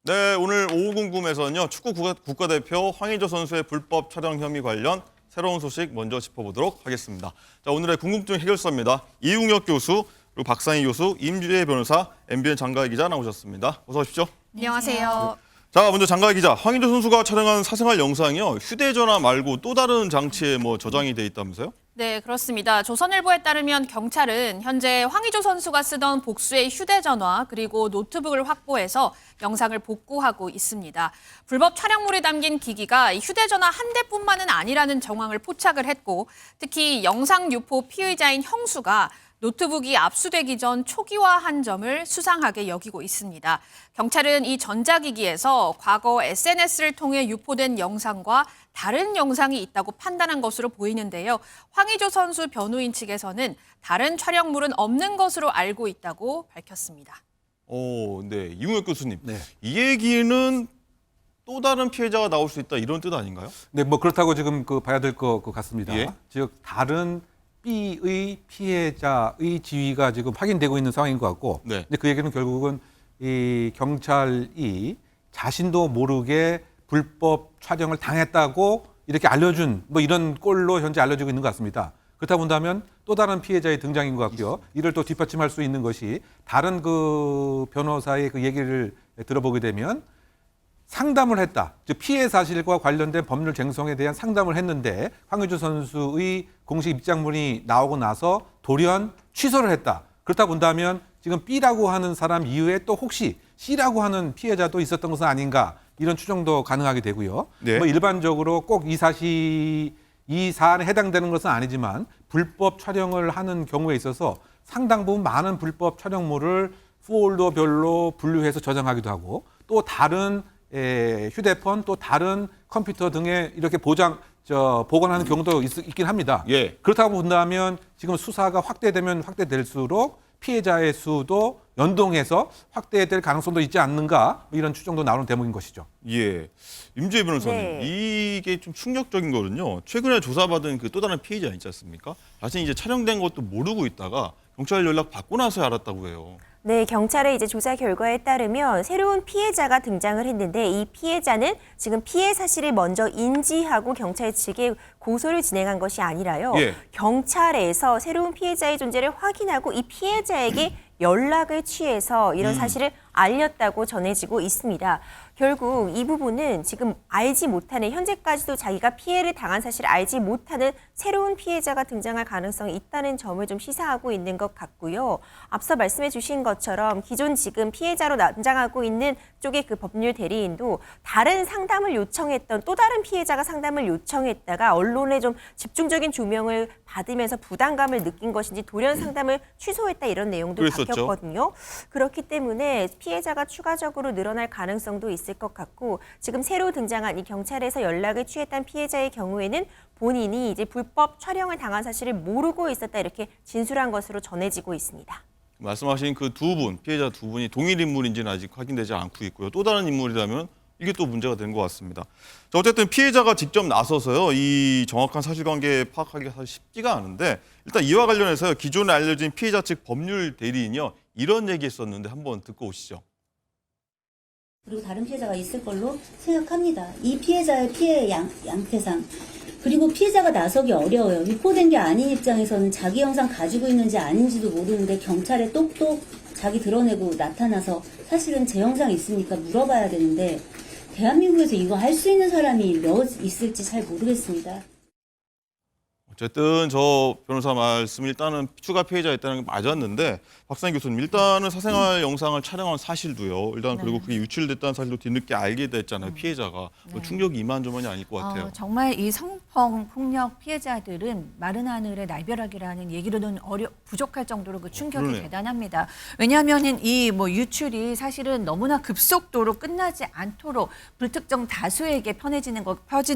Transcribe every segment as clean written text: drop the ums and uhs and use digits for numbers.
네, 오늘 오후 궁금에서는요. 축구 국가대표 황의조 선수의 불법 촬영 혐의 관련 새로운 소식 먼저 짚어보도록 하겠습니다. 자, 오늘의 궁금증 해결사입니다. 이웅혁 교수, 그리고 박상희 교수, 임주혜 변호사, MBN 장가희 기자 나오셨습니다. 어서 오십시오. 안녕하세요. 자, 먼저 장가희 기자, 황의조 선수가 촬영한 사생활 영상이요. 휴대전화 말고 또 다른 장치에 저장이 돼 있다면서요? 네, 그렇습니다. 조선일보에 따르면 경찰은 현재 황의조 선수가 쓰던 복수의 휴대전화 그리고 노트북을 확보해서 영상을 복구하고 있습니다. 불법 촬영물이 담긴 기기가 휴대전화 한 대뿐만은 아니라는 정황을 포착을 했고 특히 영상 유포 피의자인 형수가 노트북이 압수되기 전 초기화한 점을 수상하게 여기고 있습니다. 경찰은 이 전자기기에서 과거 SNS를 통해 유포된 영상과 다른 영상이 있다고 판단한 것으로 보이는데요. 황의조 선수 변호인 측에서는 다른 촬영물은 없는 것으로 알고 있다고 밝혔습니다. 네, 이웅혁 교수님. 네. 이 얘기는 또 다른 피해자가 나올 수 있다 이런 뜻 아닌가요? 네, 그렇다고 지금 봐야 될 것 같습니다. 예? 즉 다른 B의 피해자의 지위가 지금 확인되고 있는 상황인 것 같고, 네. 근데 그 얘기는 결국은 이 경찰이 자신도 모르게 불법 촬영을 당했다고 이렇게 알려준 이런 꼴로 현재 알려지고 있는 것 같습니다. 그렇다 본다면 또 다른 피해자의 등장인 것 같고요. 이를 또 뒷받침할 수 있는 것이 다른 그 변호사의 그 얘기를 들어보게 되면 상담을 했다. 즉 피해 사실과 관련된 법률 쟁송에 대한 상담을 했는데 황의조 선수의 공식 입장문이 나오고 나서 돌연 취소를 했다. 그렇다 본다면 지금 B라고 하는 사람 이외에 또 혹시 C라고 하는 피해자도 있었던 것은 아닌가 이런 추정도 가능하게 되고요. 네. 일반적으로 꼭 이 사안에 해당되는 것은 아니지만 불법 촬영을 하는 경우에 있어서 상당 부분 많은 불법 촬영물을 폴더별로 분류해서 저장하기도 하고 또 다른 휴대폰 또 다른 컴퓨터 등에 이렇게 보관하는 경우도 있긴 합니다. 예. 그렇다고 본다면 지금 수사가 확대되면 확대될수록 피해자의 수도 연동해서 확대될 가능성도 있지 않는가 이런 추정도 나오는 대목인 것이죠. 예, 임주혜 변호사님, 네. 이게 좀 충격적인 거는요. 최근에 조사받은 그 또 다른 피해자 있지 않습니까? 자신이 이제 촬영된 것도 모르고 있다가 경찰 연락 받고 나서야 알았다고 해요. 네, 경찰의 조사 결과에 따르면 새로운 피해자가 등장을 했는데 이 피해자는 지금 피해 사실을 먼저 인지하고 경찰 측에 고소를 진행한 것이 아니라요. 예. 경찰에서 새로운 피해자의 존재를 확인하고 이 피해자에게 연락을 취해서 이런 사실을 알렸다고 전해지고 있습니다. 결국 이 부분은 지금 알지 못하는 현재까지도 자기가 피해를 당한 사실을 알지 못하는 새로운 피해자가 등장할 가능성이 있다는 점을 좀 시사하고 있는 것 같고요. 앞서 말씀해 주신 것처럼 기존 지금 피해자로 남장하고 있는 쪽의 그 법률 대리인도 다른 상담을 요청했던 또 다른 피해자가 상담을 요청했다가 언론에 좀 집중적인 조명을 받으면서 부담감을 느낀 것인지 돌연 상담을 취소했다 이런 내용도 그랬었죠. 밝혔거든요. 그렇기 때문에 피해자가 추가적으로 늘어날 가능성도 있을 것 같고 지금 새로 등장한 이 경찰에서 연락을 취했던 피해자의 경우에는 본인이 이제 불법 촬영을 당한 사실을 모르고 있었다 이렇게 진술한 것으로 전해지고 있습니다. 말씀하신 그 두 분, 피해자 두 분이 동일 인물인지는 아직 확인되지 않고 있고요. 또 다른 인물이라면 이게 또 문제가 된 것 같습니다. 자, 어쨌든 피해자가 직접 나서서요. 이 정확한 사실관계 파악하기가 사실 쉽지가 않은데 일단 이와 관련해서요. 기존에 알려진 피해자 측 법률 대리인이요. 이런 얘기했었는데 한번 듣고 오시죠. 그리고 다른 피해자가 있을 걸로 생각합니다. 이 피해자의 피해 양태상 그리고 피해자가 나서기 어려워요. 유포된 게 아닌 입장에서는 자기 영상 가지고 있는지 아닌지도 모르는데 경찰에 똑똑 자기 드러내고 나타나서 사실은 제 영상 있으니까 물어봐야 되는데 대한민국에서 이거 할 수 있는 사람이 몇 있을지 잘 모르겠습니다. 어쨌든 저 변호사 말씀 일단은 추가 피해자가 있다는 게 맞았는데 박상희 교수님 일단은 사생활 영상을 촬영한 사실도요. 일단 그리고 그게 유출됐다는 사실도 뒤늦게 알게 됐잖아요. 피해자가 충격이 이만저만이 아닐 것 같아요. 정말 이 성폭 폭력 피해자들은 마른 하늘의 날벼락이라는 얘기로는 부족할 정도로 그 충격이 그러네요. 대단합니다. 왜냐하면은 이 유출이 사실은 너무나 급속도로 끝나지 않도록 불특정 다수에게 퍼지는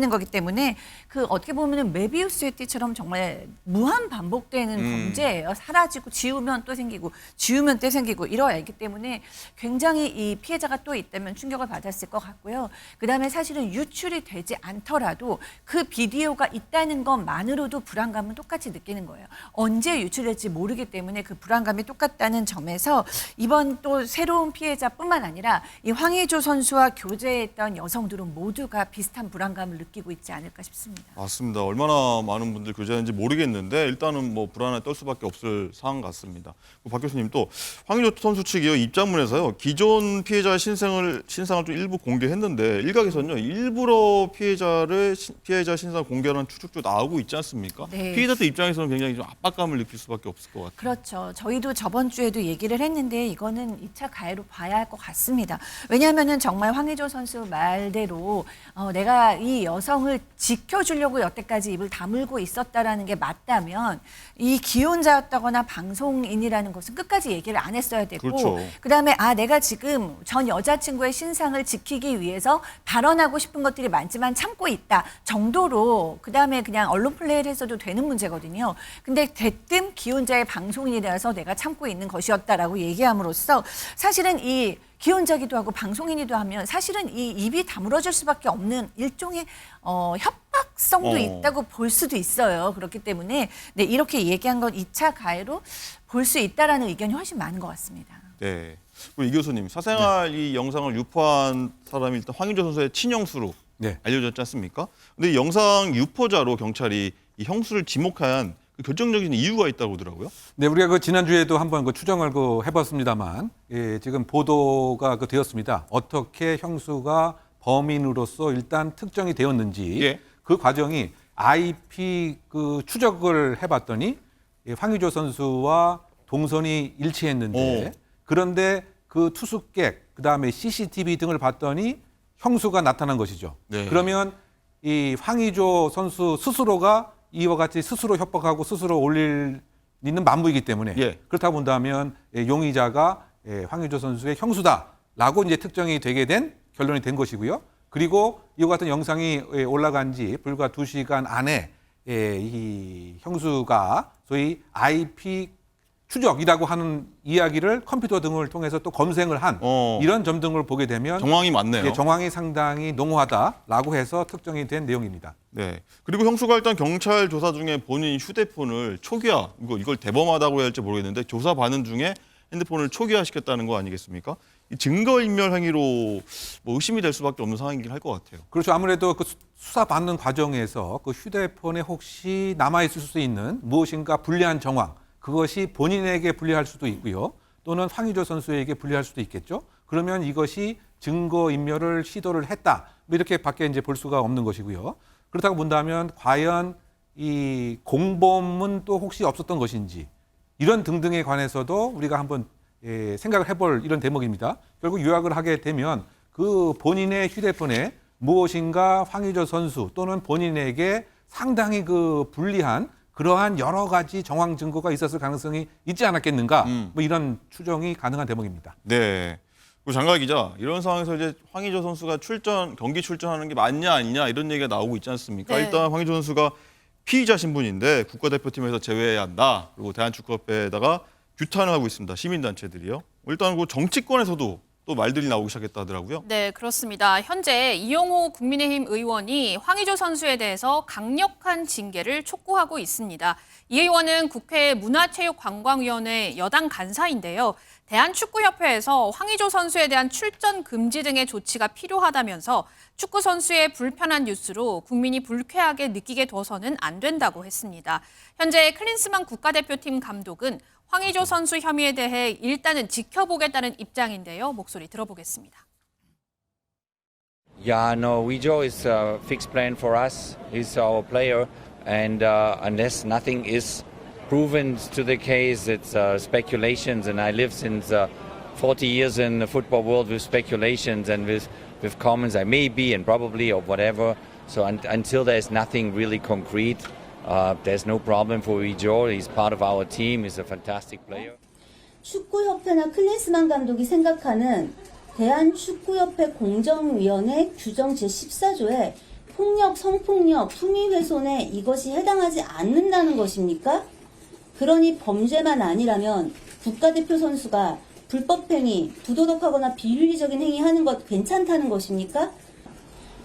거기 때문에 그 어떻게 보면은 메비우스의 띠처럼 정말 무한 반복되는 범죄예요. 사라지고 지우면 또 생기고 지우면 또 생기고 이러야 있기 때문에 굉장히 이 피해자가 또 있다면 충격을 받았을 것 같고요. 그다음에 사실은 유출이 되지 않더라도 그 비디오가 있다는 것만으로도 불안감은 똑같이 느끼는 거예요. 언제 유출될지 모르기 때문에 그 불안감이 똑같다는 점에서 이번 또 새로운 피해자뿐만 아니라 이 황의조 선수와 교제했던 여성들은 모두가 비슷한 불안감을 느끼고 있지 않을까 싶습니다. 맞습니다. 얼마나 많은 분들 교제하는지 모르겠는데 일단은 뭐 불안에 떨 수밖에 없을 상황 같습니다. 박 교수님 또 황의조 선수 측이요 입장문에서요 기존 피해자의 신상을 좀 일부 공개했는데 일각에서는요 일부러 피해자 신상 공개하는 추측도 나오고 있지 않습니까? 네. 피해자들 입장에서는 굉장히 좀 압박감을 느낄 수밖에 없을 것 같아요. 그렇죠. 저희도 저번 주에도 얘기를 했는데 이거는 2차 가해로 봐야 할 것 같습니다. 왜냐하면은 정말 황의조 선수 말대로 내가 이 여성을 지켜주려고 여태까지 입을 다물고 있었다라는 게 맞다면 이 기혼자였다거나 방송인이라는 것은 끝까지 얘기를 안 했어야 되고 그렇죠. 그다음에 내가 지금 전 여자친구의 신상을 지키기 위해서 발언하고 싶은 것들이 많지만 참고 있다 정도로 그다음에 그냥 언론 플레이를 했어도 되는 문제거든요. 근데 대뜸 기혼자의 방송인이라서 내가 참고 있는 것이었다라고 얘기함으로써 사실은 이 기혼자기도 하고 방송인이기도 하면 사실은 이 입이 다물어질 수밖에 없는 일종의 협박성도 있다고 볼 수도 있어요. 그렇기 때문에 네, 이렇게 얘기한 건 2차 가해로 볼 수 있다라는 의견이 훨씬 많은 것 같습니다. 네. 그리고 이 교수님 사생활 이 영상을 유포한 사람이 일단 황의조 선수의 친형수로 네. 알려졌지 않습니까? 근데 이 영상 유포자로 경찰이 이 형수를 지목한 그 결정적인 이유가 있다고 하더라고요. 네, 우리가 그 지난주에도 한번 그 추정을 해봤습니다만, 예, 지금 보도가 되었습니다. 어떻게 형수가 범인으로서 일단 특정이 되었는지, 예. 그 과정이 IP 그 추적을 해봤더니 황의조 선수와 동선이 일치했는데, 그런데 그 투숙객, 그 다음에 CCTV 등을 봤더니 형수가 나타난 것이죠. 네. 그러면 이 황의조 선수 스스로가 이와 같이 스스로 협박하고 스스로 올릴 있는 만무이기 때문에 예. 그렇다 본다면 용의자가 황의조 선수의 형수다라고 이제 특정이 되게 된 결론이 된 것이고요. 그리고 이와 같은 영상이 올라간 지 불과 2시간 안에 이 형수가 소위 IP 추적이라고 하는 이야기를 컴퓨터 등을 통해서 또 검색을 한 이런 점 등을 보게 되면 정황이 맞네요. 정황이 상당히 농후하다라고 해서 특정이 된 내용입니다. 네. 그리고 형수가 일단 경찰 조사 중에 본인 휴대폰을 초기화, 이걸 대범하다고 해야 할지 모르겠는데 조사 받는 중에 핸드폰을 초기화시켰다는 거 아니겠습니까? 이 증거인멸 행위로 뭐 의심이 될 수밖에 없는 상황이긴 할 것 같아요. 그렇죠. 아무래도 그 수사 받는 과정에서 그 휴대폰에 혹시 남아 있을 수 있는 무엇인가 불리한 정황, 그것이 본인에게 불리할 수도 있고요. 또는 황의조 선수에게 불리할 수도 있겠죠. 그러면 이것이 증거인멸을 시도를 했다. 뭐 이렇게밖에 이제 볼 수가 없는 것이고요. 그렇다고 본다면 과연 이 공범은 또 혹시 없었던 것인지 이런 등등에 관해서도 우리가 한번 생각을 해볼 이런 대목입니다. 결국 요약을 하게 되면 그 본인의 휴대폰에 무엇인가 황의조 선수 또는 본인에게 상당히 그 불리한 그러한 여러 가지 정황 증거가 있었을 가능성이 있지 않았겠는가? 뭐 이런 추정이 가능한 대목입니다. 네. 그리고 장가 기자, 이런 상황에서 이제 황의조 선수가 경기 출전하는 게 맞냐 아니냐 이런 얘기가 나오고 있지 않습니까? 네. 일단 황의조 선수가 피의자 신분인데 국가대표팀에서 제외해야 한다. 그리고 대한축구협회에다가 규탄을 하고 있습니다. 시민단체들이요. 일단 그 정치권에서도 또 말들이 나오기 시작했다 하더라고요. 네, 그렇습니다. 현재 이용호 국민의힘 의원이 황의조 선수에 대해서 강력한 징계를 촉구하고 있습니다. 이 의원은 국회 문화체육관광위원회 여당 간사인데요. 대한축구협회에서 황의조 선수에 대한 출전 금지 등의 조치가 필요하다면서 축구 선수의 불편한 뉴스로 국민이 불쾌하게 느끼게 둬서는 안 된다고 했습니다. 현재 클린스만 국가대표팀 감독은 황의조 선수 혐의에 대해 일단은 지켜보겠다는 입장인데요. 목소리 들어보겠습니다. Yeah, no, Wejo is a fixed plan for us. He's our player, and unless nothing is proven to the case, it's speculations. And I live since 40 years in the football world with speculations and with comments. I may be and probably or whatever. So until there's nothing really concrete, there's no problem for Wejo. He's part of our team. He's a fantastic player. 축구협회나 클린스만 감독이 생각하는 대한축구협회 공정위원회 규정 제14조에 폭력, 성폭력, 품위훼손에 이것이 해당하지 않는다는 것입니까? 그러니 범죄만 아니라면 국가대표 선수가 불법행위, 부도덕하거나 비윤리적인 행위하는 것 괜찮다는 것입니까?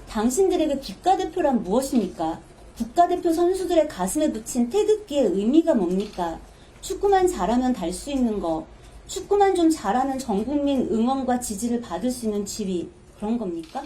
당신들에게 국가대표란 무엇입니까? 국가대표 선수들의 가슴에 붙인 태극기의 의미가 뭡니까? 축구만 잘하면 달 수 있는 거, 축구만 좀 잘하는 전 국민 응원과 지지를 받을 수 있는 지위, 그런 겁니까?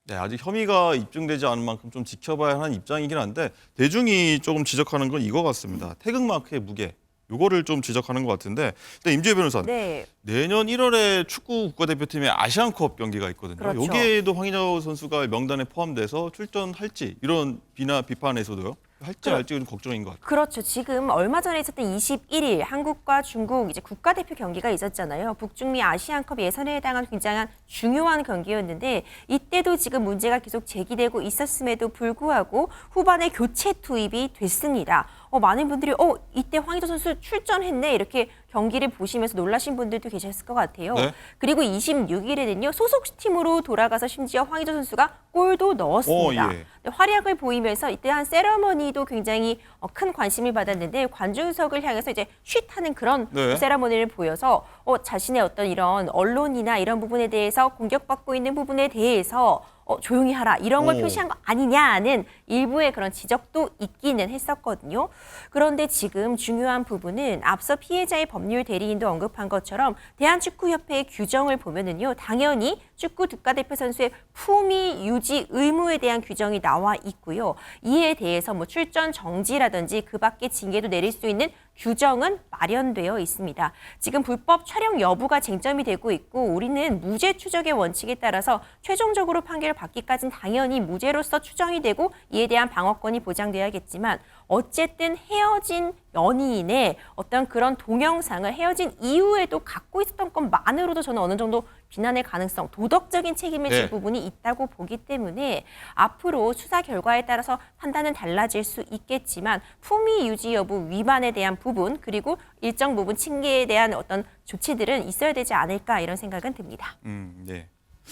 네, 아직 혐의가 입증되지 않은 만큼 좀 지켜봐야 하는 입장이긴 한데 대중이 조금 지적하는 건 이거 같습니다. 태극마크의 무게. 요거를 좀 지적하는 것 같은데, 근데 임지혜 변호사님, 네. 내년 1월에 축구 국가대표팀의 아시안컵 경기가 있거든요. 그렇죠. 여기에도 황의조 선수가 명단에 포함돼서 출전할지 이런 비판에서도요. 할지 말지 좀 걱정인 것 같아요. 그렇죠. 지금 얼마 전에 있었던 21일 한국과 중국 이제 국가대표 경기가 있었잖아요. 북중미 아시안컵 예선에 해당하는 굉장한 중요한 경기였는데 이때도 지금 문제가 계속 제기되고 있었음에도 불구하고 후반에 교체 투입이 됐습니다. 많은 분들이 이때 황의조 선수 출전했네 이렇게 경기를 보시면서 놀라신 분들도 계셨을 것 같아요. 네. 그리고 26일에는요 소속팀으로 돌아가서 심지어 황의조 선수가 골도 넣었습니다. 예. 활약을 보이면서 이때 한 세러머니도 굉장히 큰 관심을 받았는데 관중석을 향해서 이제 쉿하는 그런 네. 세러머니를 보여서 자신의 어떤 이런 언론이나 이런 부분에 대해서 공격받고 있는 부분에 대해서 조용히 하라 이런 걸 오. 표시한 거 아니냐는 일부의 그런 지적도 있기는 했었거든요. 그런데 지금 중요한 부분은 앞서 피해자의 법률 대리인도 언급한 것처럼 대한축구협회의 규정을 보면은요, 당연히 축구 국가대표 선수의 품위 유지 의무에 대한 규정이 나와 있고요. 이에 대해서 뭐 출전 정지라든지 그 밖의 징계도 내릴 수 있는 규정은 마련되어 있습니다. 지금 불법 촬영 여부가 쟁점이 되고 있고 우리는 무죄 추적의 원칙에 따라서 최종적으로 판결을 받기까지는 당연히 무죄로서 추정이 되고 이에 대한 방어권이 보장돼야겠지만 어쨌든 헤어진 연인의 어떤 그런 동영상을 헤어진 이후에도 갖고 있었던 것만으로도 저는 어느 정도 비난의 가능성, 도덕적인 책임을 질 네. 부분이 있다고 보기 때문에 앞으로 수사 결과에 따라서 판단은 달라질 수 있겠지만 품위 유지 여부 위반에 대한 부분 그리고 일정 부분 징계에 대한 어떤 조치들은 있어야 되지 않을까 이런 생각은 듭니다. 네.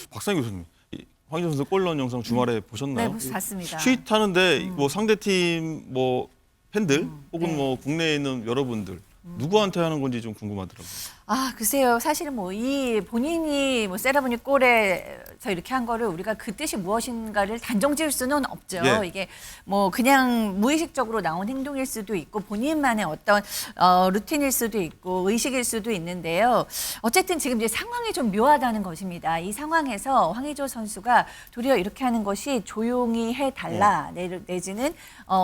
박상희 교수님, 황의조 선수 골 넣은 영상 주말에 보셨나요? 네, 봤습니다. 쉿하는데 뭐 상대팀 뭐 팬들 혹은 네. 뭐 국내에 있는 여러분들 누구한테 하는 건지 좀 궁금하더라고요. 글쎄요. 사실은 뭐 이 본인이 뭐 세라보니 골에서 이렇게 한 거를 우리가 그 뜻이 무엇인가를 단정 지을 수는 없죠. 예. 이게 뭐 그냥 무의식적으로 나온 행동일 수도 있고 본인만의 어떤 루틴일 수도 있고 의식일 수도 있는데요. 어쨌든 지금 이제 상황이 좀 묘하다는 것입니다. 이 상황에서 황의조 선수가 도리어 이렇게 하는 것이 조용히 해달라 내지는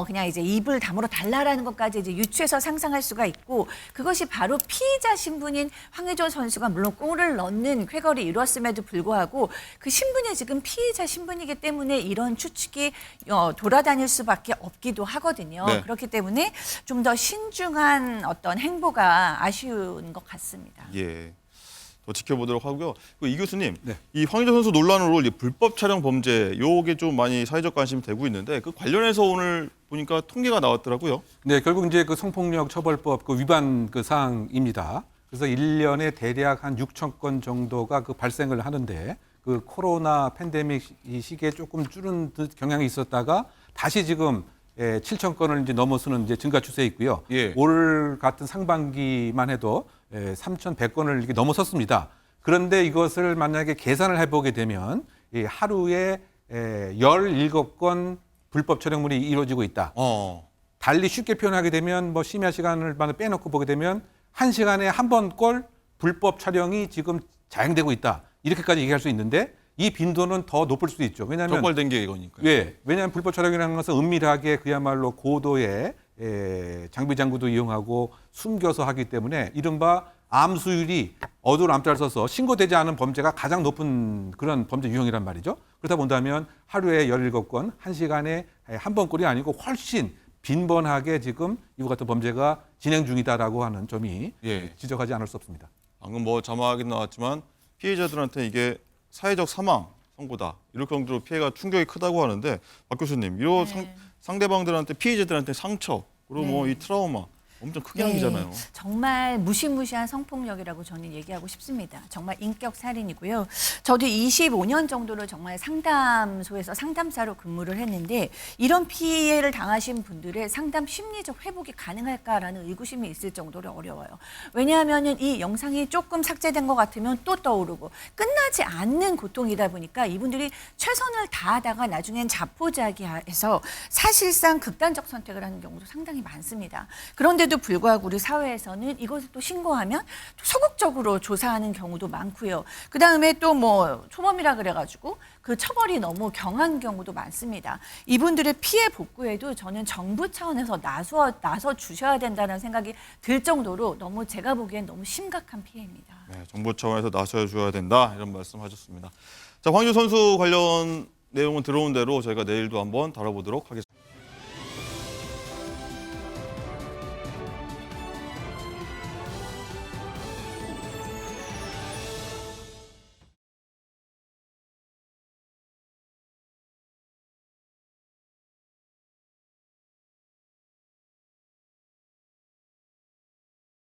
그냥 이제 입을 다물어 달라라는 것까지 이제 유추해서 상상할 수가 있고 그것이 바로 피의자 신분인 황의조 선수가 물론 골을 넣는 쾌거를 이뤘음에도 불구하고 그 신분이 지금 피의자 신분이기 때문에 이런 추측이 돌아다닐 수밖에 없기도 하거든요. 네. 그렇기 때문에 좀 더 신중한 어떤 행보가 아쉬운 것 같습니다. 예. 더 지켜보도록 하고요. 이 교수님, 네. 이 황의조 선수 논란으로 이 불법 촬영 범죄 요게 좀 많이 사회적 관심이 되고 있는데 그 관련해서 오늘 보니까 통계가 나왔더라고요. 네, 결국 이제 그 성폭력 처벌법 그 위반 그 사항입니다. 그래서 1년에 대략 한 6천 건 정도가 그 발생을 하는데 그 코로나 팬데믹 이 시기에 조금 줄은 듯 경향이 있었다가 다시 지금 7천 건을 이제 넘어서는 이제 증가 추세에 있고요. 예. 올 같은 상반기만 해도 3,100건을 이렇게 넘어섰습니다. 그런데 이것을 만약에 계산을 해보게 되면 이 하루에 17건 불법 촬영물이 이루어지고 있다. 달리 쉽게 표현하게 되면 뭐 심야 시간을 빼놓고 보게 되면 1시간에 한 번꼴 불법 촬영이 지금 자행되고 있다. 이렇게까지 얘기할 수 있는데 이 빈도는 더 높을 수도 있죠. 왜냐하면 적발된 게 이거니까요. 왜냐하면 불법 촬영이라는 것은 은밀하게 그야말로 고도의 장비 장구도 이용하고 숨겨서 하기 때문에 이른바 암수율이 어두운 암자를 써서 신고되지 않은 범죄가 가장 높은 그런 범죄 유형이란 말이죠. 그렇다 본다면 하루에 17건, 1시간에 한 번꼴이 아니고 훨씬 빈번하게 지금 이와 같은 범죄가 진행 중이다라고 하는 점이 예. 지적하지 않을 수 없습니다. 방금 뭐 자막이 나왔지만 피해자들한테 이게 사회적 사망 선고다. 이럴 정도로 피해가 충격이 크다고 하는데 박 교수님, 이런 상대방들한테 피해자들한테 상처 그리고 뭐 이 트라우마 엄청 크게 남기잖아요. 정말 무시무시한 성폭력이라고 저는 얘기하고 싶습니다. 정말 인격 살인이고요. 저도 25년 정도를 정말 상담소에서 상담사로 근무를 했는데 이런 피해를 당하신 분들의 상담 심리적 회복이 가능할까라는 의구심이 있을 정도로 어려워요. 왜냐하면 이 영상이 조금 삭제된 것 같으면 또 떠오르고 끝나지 않는 고통이다 보니까 이분들이 최선을 다하다가 나중엔 자포자기해서 사실상 극단적 선택을 하는 경우도 상당히 많습니다. 그런데도 불구하고 우리 사회에서는 이것을 또 신고하면 또 소극적으로 조사하는 경우도 많고요. 그다음에 또 뭐 초범이라 그래가지고 그 처벌이 너무 경한 경우도 많습니다. 이분들의 피해 복구에도 저는 정부 차원에서 나서 주셔야 된다는 생각이 들 정도로 너무 제가 보기엔 너무 심각한 피해입니다. 네, 정부 차원에서 나서줘야 된다 이런 말씀하셨습니다. 자, 황희조 선수 관련 내용은 들어온 대로 저희가 내일도 한번 다뤄보도록 하겠습니다.